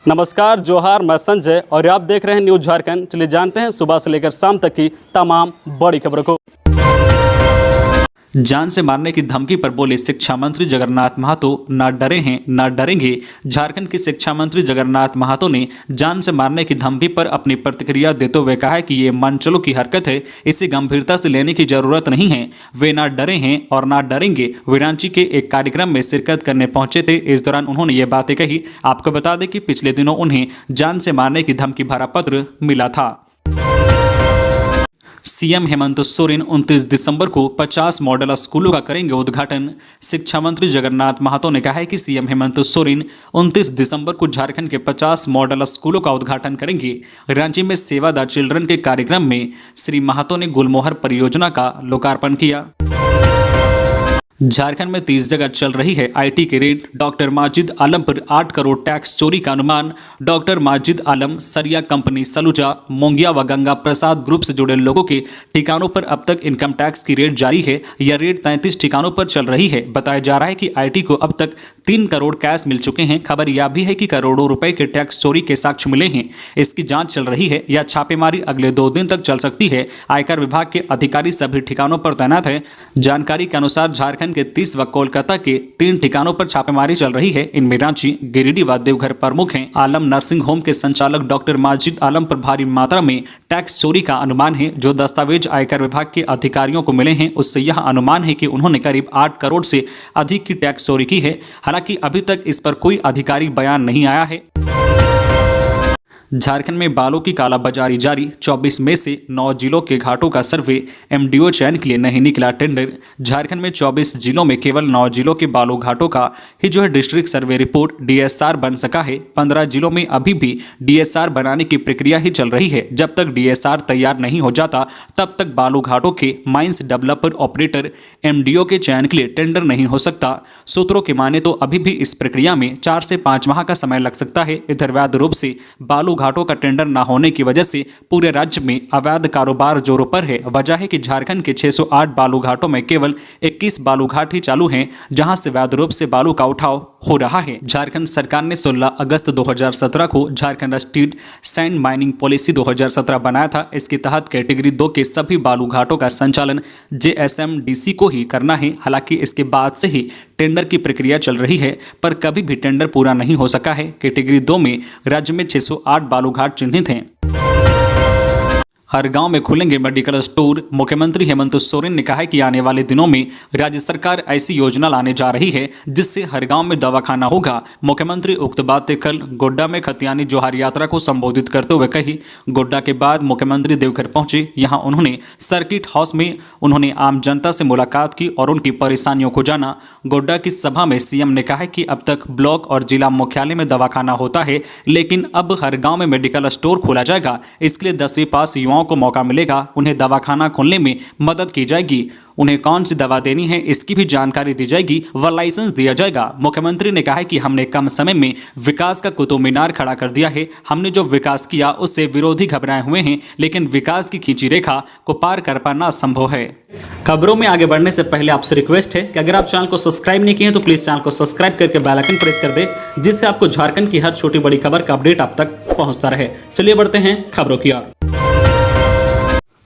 नमस्कार, जोहार, मैं संजय और आप देख रहे हैं न्यूज झारखंड। चलिए जानते हैं सुबह से लेकर शाम तक की तमाम बड़ी खबरों को। जान से मारने की धमकी पर बोले शिक्षा मंत्री जगन्नाथ महतो, ना डरे हैं ना डरेंगे। झारखंड के शिक्षा मंत्री जगन्नाथ महतो ने जान से मारने की धमकी पर अपनी प्रतिक्रिया देते हुए कहा है कि ये मनचलों की हरकत है, इसे गंभीरता से लेने की जरूरत नहीं है। वे ना डरे हैं और ना डरेंगे। वे रांची के एक कार्यक्रम में शिरकत करने पहुंचे थे। इस दौरान उन्होंने ये बातें कही। आपको बता दें कि पिछले दिनों उन्हें जान से मारने की धमकी भरा पत्र मिला था। सीएम हेमंत सोरेन 29 दिसंबर को 50 मॉडल स्कूलों का करेंगे उद्घाटन। शिक्षा मंत्री जगन्नाथ महतो ने कहा है कि सीएम हेमंत सोरेन 29 दिसंबर को झारखंड के 50 मॉडल स्कूलों का उद्घाटन करेंगे। रांची में सेवा द चिल्ड्रन के कार्यक्रम में श्री महतो ने गुलमोहर परियोजना का लोकार्पण किया। झारखंड में 30 जगह चल रही है आईटी की रेड। डॉक्टर माजिद आलम पर 8 करोड़ टैक्स चोरी का अनुमान। डॉक्टर माजिद आलम, सरिया कंपनी, सलूजा, मोंगिया व गंगा प्रसाद ग्रुप से जुड़े लोगों के ठिकानों पर अब तक इनकम टैक्स की रेड जारी है। यह रेड 33 ठिकानों पर चल रही है। बताया जा रहा है कि आईटी को अब तक 3 करोड़ कैश मिल चुके हैं। खबर यह भी है कि करोड़ों रुपए के टैक्स चोरी के साक्ष्य मिले हैं। इसकी जांच चल रही है। यह छापेमारी अगले 2 दिन तक चल सकती है। आयकर विभाग के अधिकारी सभी ठिकानों पर तैनात है। जानकारी के अनुसार झारखंड के 30 व कोलकाता के 3 ठिकानों पर छापेमारी चल रही है। इनमें रांची, गिरिडीह व देवघर प्रमुख हैं। आलम नर्सिंग होम के संचालक डॉक्टर माजिद आलम पर भारी मात्रा में टैक्स चोरी का अनुमान है। जो दस्तावेज आयकर विभाग के अधिकारियों को मिले हैं, उससे यह अनुमान है कि उन्होंने करीब 8 करोड़ से अधिक की टैक्स चोरी की है। हालांकि अभी तक इस पर कोई आधिकारिक बयान नहीं आया है। झारखंड में बालू की कालाबाजारी जारी। 24 में से 9 जिलों के घाटों का सर्वे एमडीओ चयन के लिए नहीं निकला टेंडर। झारखंड में 24 जिलों में केवल 9 जिलों के बालू घाटों का ही डिस्ट्रिक्ट सर्वे रिपोर्ट डीएसआर बन सका है। 15 जिलों में अभी भी डीएसआर बनाने की प्रक्रिया ही चल रही है। जब तक डीएसआर तैयार नहीं हो जाता तब तक बालू घाटों के माइंस डेवलपर ऑपरेटर एमडीओ के चयन के लिए टेंडर नहीं हो सकता। सूत्रों की माने तो अभी भी इस प्रक्रिया में 4 से 5 माह का समय लग सकता है। इधर वैध रूप से बालू घाटों का टेंडर न होने की वजह से पूरे राज्य में अवैध कारोबार जोरों पर है। वजह है कि झारखंड के 608 बालू घाटों में केवल 21 बालू घाट ही चालू हैं, जहां से वैध रूप से बालू का उठाव हो रहा है। झारखंड सरकार ने 16 अगस्त 2017 को Jharkhand state sand mining policy 2017 बनाया था। इसके तहत कैटेगरी 2 के सभी बालू घाटों का संचालन जेएसएमडीसी को ही करना है। हालांकि इसके बाद से ही टेंडर की प्रक्रिया चल रही है, पर कभी भी टेंडर पूरा नहीं हो सका है। कैटेगरी 2 में राज्य में 608 बालू घाट चिन्हित हैं। हर गांव में खुलेंगे मेडिकल स्टोर। मुख्यमंत्री हेमंत सोरेन ने कहा है कि आने वाले दिनों में राज्य सरकार ऐसी योजना लाने जा रही है जिससे हर गांव में दवाखाना होगा। मुख्यमंत्री उक्त बातें कल गोड्डा में खतियानी जोहार यात्रा को संबोधित करते हुए कही। गोड्डा के बाद मुख्यमंत्री देवघर पहुंचे। यहां उन्होंने सर्किट हाउस में उन्होंने आम जनता से मुलाकात की और उनकी परेशानियों को जाना। गोड्डा की सभा में सीएम ने कहा कि अब तक ब्लॉक और जिला मुख्यालय में दवाखाना होता है, लेकिन अब हर गाँव में मेडिकल स्टोर खोला जाएगा। इसके लिए 10वीं पास युवाओं को मौका मिलेगा। उन्हें दवाखाना खोलने में मदद की जाएगी। उन्हें कौन सी दवा देनी है इसकी भी जानकारी दी जाएगी व लाइसेंस दिया जाएगा। मुख्यमंत्री ने कहा कि हमने कम समय में विकास का कुतुब मीनार खड़ा कर दिया है। हमने जो विकास किया उससे विरोधी घबराए हुए हैं, लेकिन विकास की खींची रेखा को पार कर पाना असंभव है। खबरों में आगे बढ़ने से पहले आपसे रिक्वेस्ट है कि अगर आप चैनल को सब्सक्राइब नहीं किए हैं तो प्लीज चैनल को सब्सक्राइब करके बेल आइकन प्रेस कर दे, जिससे आपको झारखंड की हर छोटी बड़ी खबर का अपडेट आप तक पहुंचता रहे। चलिए बढ़ते हैं खबरों की ओर।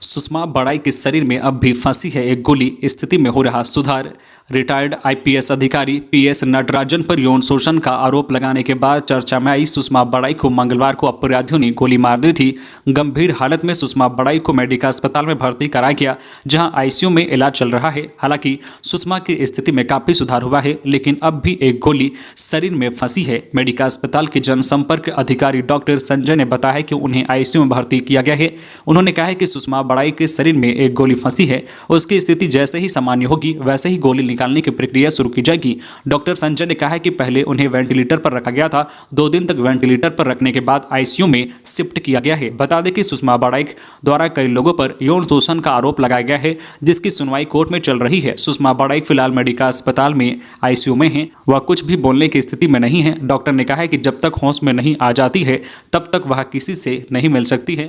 सुषमा बड़ाई के शरीर में अब भी फंसी है एक गोली, स्थिति में हो रहा सुधार। रिटायर्ड आईपीएस अधिकारी पीएस नटराजन पर यौन शोषण का आरोप लगाने के बाद चर्चा में आई सुषमा बड़ाई को मंगलवार को अपराधियों ने गोली मार दी थी। गंभीर हालत में सुषमा बड़ाई को मेडिका अस्पताल में भर्ती कराया गया, जहां आईसीयू में इलाज चल रहा है। हालांकि सुषमा की स्थिति में काफी सुधार हुआ है, लेकिन अब भी एक गोली शरीर में फंसी है। मेडिका अस्पताल के जनसंपर्क अधिकारी डॉक्टर संजय ने बताया कि उन्हें आईसीयू में भर्ती किया गया है। उन्होंने कहा है कि सुषमा बड़ाई के शरीर में एक गोली फंसी है। उसकी स्थिति जैसे ही सामान्य होगी वैसे ही गोली निकालने की प्रक्रिया शुरू की जाएगी। डॉक्टर संजय ने कहा कि पहले उन्हें वेंटिलेटर पर रखा गया था। 2 दिन तक वेंटिलेटर पर रखने के बाद आईसीयू में शिफ्ट किया गया है। बता दें कि सुषमा बड़ाई द्वारा कई लोगों पर यौन शोषण का आरोप लगाया गया है, जिसकी सुनवाई कोर्ट में चल रही है। सुषमा बड़ाई फिलहाल मेडिका अस्पताल में आईसीयू में है। वह कुछ भी बोलने की स्थिति में नहीं है। डॉक्टर ने कहा है कि जब तक होश में नहीं आ जाती है तब तक वह किसी से नहीं मिल सकती है।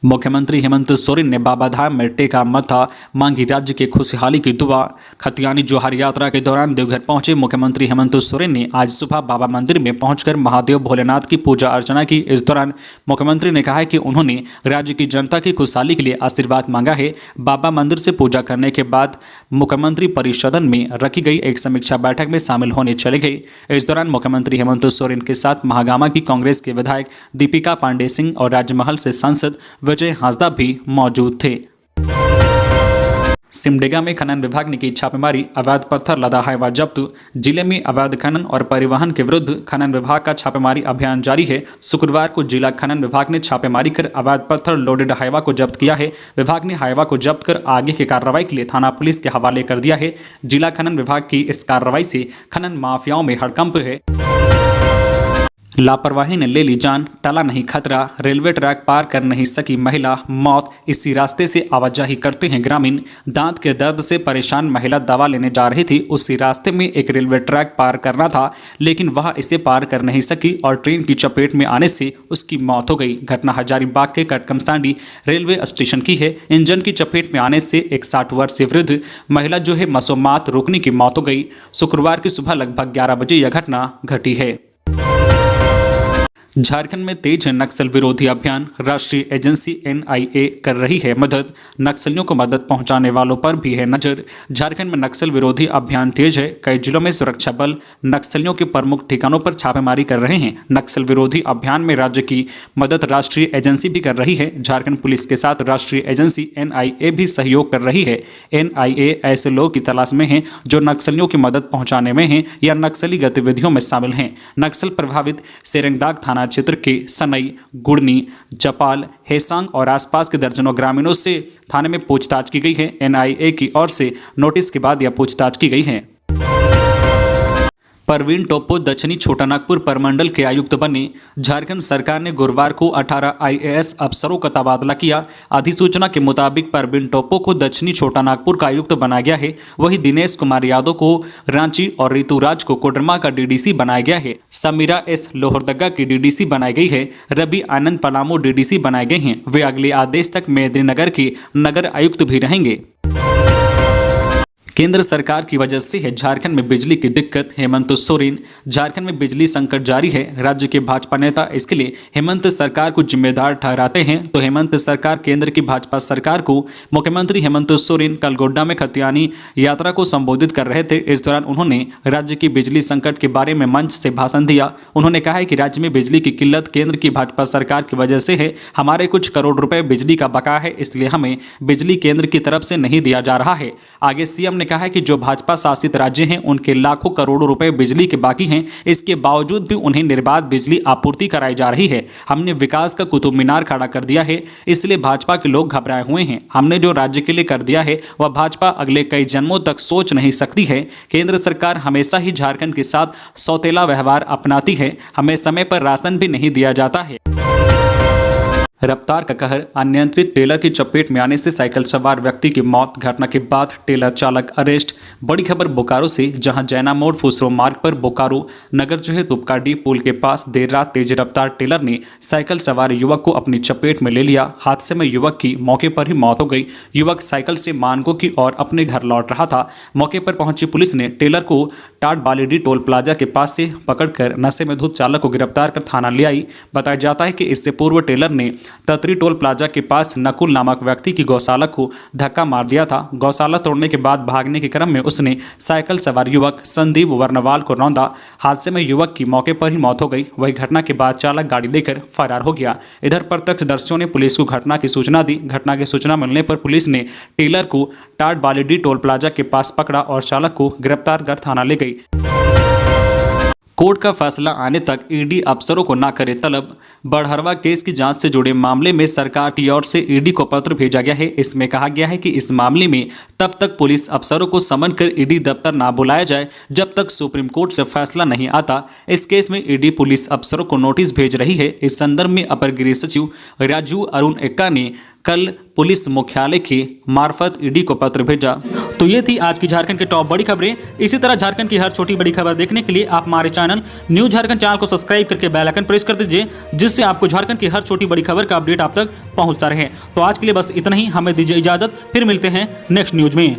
मुख्यमंत्री हेमंत सोरेन ने बाबाधाम में टेका मत्था, मांगी राज्य की खुशहाली की दुआ। खतियानी जोहार यात्रा के दौरान देवघर पहुंचे मुख्यमंत्री हेमंत सोरेन ने आज सुबह बाबा मंदिर में पहुंचकर महादेव भोलेनाथ की पूजा अर्चना की। इस दौरान मुख्यमंत्री ने कहा कि उन्होंने राज्य की जनता की खुशहाली के लिए आशीर्वाद मांगा है। बाबा मंदिर से पूजा करने के बाद मुख्यमंत्री परिषदन में रखी गई एक समीक्षा बैठक में शामिल होने चले गए। इस दौरान मुख्यमंत्री हेमंत सोरेन के साथ महागामा की कांग्रेस के विधायक दीपिका पांडे सिंह और राजमहल से सांसद विजय हांसदा भी मौजूद थे। सिमडेगा में खनन विभाग ने की छापेमारी, अवैध पत्थर लदा हाईवा जब्त। जिले में अवैध खनन और परिवहन के विरुद्ध खनन विभाग का छापेमारी अभियान जारी है। शुक्रवार को जिला खनन विभाग ने छापेमारी कर अवैध पत्थर लोडेड हाईवा को जब्त किया है। विभाग ने हाईवा को जब्त कर आगे की कार्रवाई के लिए थाना पुलिस के हवाले कर दिया है। जिला खनन विभाग की इस कार्रवाई से खनन माफियाओं में हड़कंप है। लापरवाही ने ले ली जान, टला नहीं खतरा। रेलवे ट्रैक पार कर नहीं सकी महिला, मौत। इसी रास्ते से आवाजाही करते हैं ग्रामीण। दांत के दर्द से परेशान महिला दवा लेने जा रही थी। उसी रास्ते में एक रेलवे ट्रैक पार करना था, लेकिन वह इसे पार कर नहीं सकी और ट्रेन की चपेट में आने से उसकी मौत हो गई। घटना हजारीबाग के कटकमसांडी रेलवे स्टेशन की है। इंजन की चपेट में आने से एक 60 वर्षीय वृद्ध महिला जो है मसोमात रोकने की मौत हो गई। शुक्रवार की सुबह लगभग 11 बजे यह घटना घटी है। झारखंड में तेज है नक्सल विरोधी अभियान। राष्ट्रीय एजेंसी NIA कर रही है मदद। नक्सलियों को मदद पहुंचाने वालों पर भी है नजर। झारखंड में नक्सल विरोधी अभियान तेज है। कई जिलों में सुरक्षा बल नक्सलियों के प्रमुख ठिकानों पर छापेमारी कर रहे हैं। नक्सल विरोधी अभियान में राज्य की मदद राष्ट्रीय एजेंसी भी कर रही है। झारखंड पुलिस के साथ राष्ट्रीय एजेंसी NIA भी सहयोग कर रही है। NIA ऐसे लोग की तलाश में है जो नक्सलियों की मदद पहुंचाने में हैं या नक्सली गतिविधियों में शामिल हैं। नक्सल प्रभावित सेरेंगदाग थाना क्षेत्र के सनई, गुड़नी, जपाल, हेसांग और आसपास के दर्जनों ग्रामीणों से थाने में पूछताछ की गई है। NIA की ओर से नोटिस के बाद यह पूछताछ की गई है। परवीन टोप्पो दक्षिणी छोटानागपुर परमंडल के आयुक्त बने। झारखंड सरकार ने गुरुवार को 18 IAS अफसरों का तबादला किया। अधिसूचना के मुताबिक परवीन टोप्पो को दक्षिणी छोटानागपुर का आयुक्त बनाया गया है। वहीं दिनेश कुमार यादव को रांची और ऋतुराज को कोडरमा का DDC बनाया गया है। समीरा S लोहरदगा की DDC बनाई गई है। रवि आनंद पलामू DDC बनाए गए हैं। वे अगले आदेश तक मेदिनीनगर के नगर आयुक्त भी रहेंगे। केंद्र सरकार की वजह से है झारखंड में बिजली की दिक्कत, हेमंत सोरेन। झारखंड में बिजली संकट जारी है। राज्य के भाजपा नेता इसके लिए हेमंत सरकार को जिम्मेदार ठहराते हैं। तो हेमंत सरकार केंद्र की भाजपा सरकार को मुख्यमंत्री हेमंत सोरेन कल गोड्डा में खतियानी यात्रा को संबोधित कर रहे थे। इस दौरान उन्होंने राज्य की बिजली संकट के बारे में मंच से भाषण दिया। उन्होंने कहा है कि राज्य में बिजली की किल्लत केंद्र की भाजपा सरकार की वजह से है। हमारे कुछ करोड़ रुपए बिजली का बकाया है, इसलिए हमें बिजली केंद्र की तरफ से नहीं दिया जा रहा है। आगे सीएम ने कहा है कि जो भाजपा शासित राज्य हैं उनके लाखों करोड़ों रुपए बिजली के बाकी हैं, इसके बावजूद भी उन्हें निर्बाध बिजली आपूर्ति कराई जा रही है। हमने विकास का कुतुब मीनार खड़ा कर दिया है, इसलिए भाजपा के लोग घबराए हुए हैं। हमने जो राज्य के लिए कर दिया है वह भाजपा अगले कई जन्मों तक सोच नहीं सकती है। केंद्र सरकार हमेशा ही झारखंड के साथ सौतेला व्यवहार अपनाती है। हमें समय पर राशन भी नहीं दिया जाता है। रफ्तार का कहर, अनियंत्रित टेलर की चपेट में आने से साइकिल सवार व्यक्ति की मौत। घटना के बाद टेलर चालक अरेस्ट। बड़ी खबर बोकारो से, जहां जैना मोड़ फुसरो मार्ग पर बोकारो नगर जो है तुपकाडी पुल के पास देर रात तेज रफ्तार टेलर ने साइकिल सवार युवक को अपनी चपेट में ले लिया। हादसे में युवक की मौके पर ही मौत हो गई। युवक साइकिल से मानगो की ओर अपने घर लौट रहा था। मौके पर पहुंची पुलिस ने टेलर को टाट बालीडी टोल प्लाजा के पास से पकड़कर नशे में धुत चालक को गिरफ्तार कर थाना ले आई। बताया जाता है कि इससे पूर्व टेलर ने ततरी टोल प्लाजा के पास नकुल नामक व्यक्ति की गौशाला को धक्का मार दिया था। गौशाला तोड़ने के बाद भागने के क्रम में उसने साइकिल सवार युवक संदीप वर्णवाल को रौंदा। हादसे में युवक की मौके पर ही मौत हो गई। वही घटना के बाद चालक गाड़ी लेकर फरार हो गया। इधर प्रत्यक्षदर्शियों ने पुलिस को घटना की सूचना दी। घटना की सूचना मिलने पर पुलिस ने टेलर को टाट बालीडी टोल प्लाजा के पास पकड़ा और चालक को गिरफ्तार कर थाना ले गई। कोर्ट का फैसला आने तक ईडी अफसरों को न करे तलब। बड़हरवा केस की जांच से जुड़े मामले में सरकार की ओर से ईडी को पत्र भेजा गया है। इसमें कहा गया है कि इस मामले में तब तक पुलिस अफसरों को समन कर ईडी दफ्तर ना बुलाया जाए जब तक सुप्रीम कोर्ट से फैसला नहीं आता। इस केस में ईडी पुलिस अफसरों को नोटिस भेज रही है। इस संदर्भ में अपर गृह सचिव राजू अरुण एक्का ने कल पुलिस मुख्यालय के मार्फत ईडी को पत्र भेजा। तो ये थी आज की झारखंड की टॉप बड़ी खबरें। इसी तरह झारखंड की हर छोटी बड़ी खबर देखने के लिए आप हमारे चैनल न्यूज झारखंड चैनल को सब्सक्राइब करके बेल आइकन प्रेस कर दीजिए, जिससे आपको झारखंड की हर छोटी बड़ी खबर का अपडेट आप तक पहुंचता रहे। तो आज के लिए बस इतना ही, हमें दीजिए इजाजत, फिर मिलते हैं नेक्स्ट न्यूज में।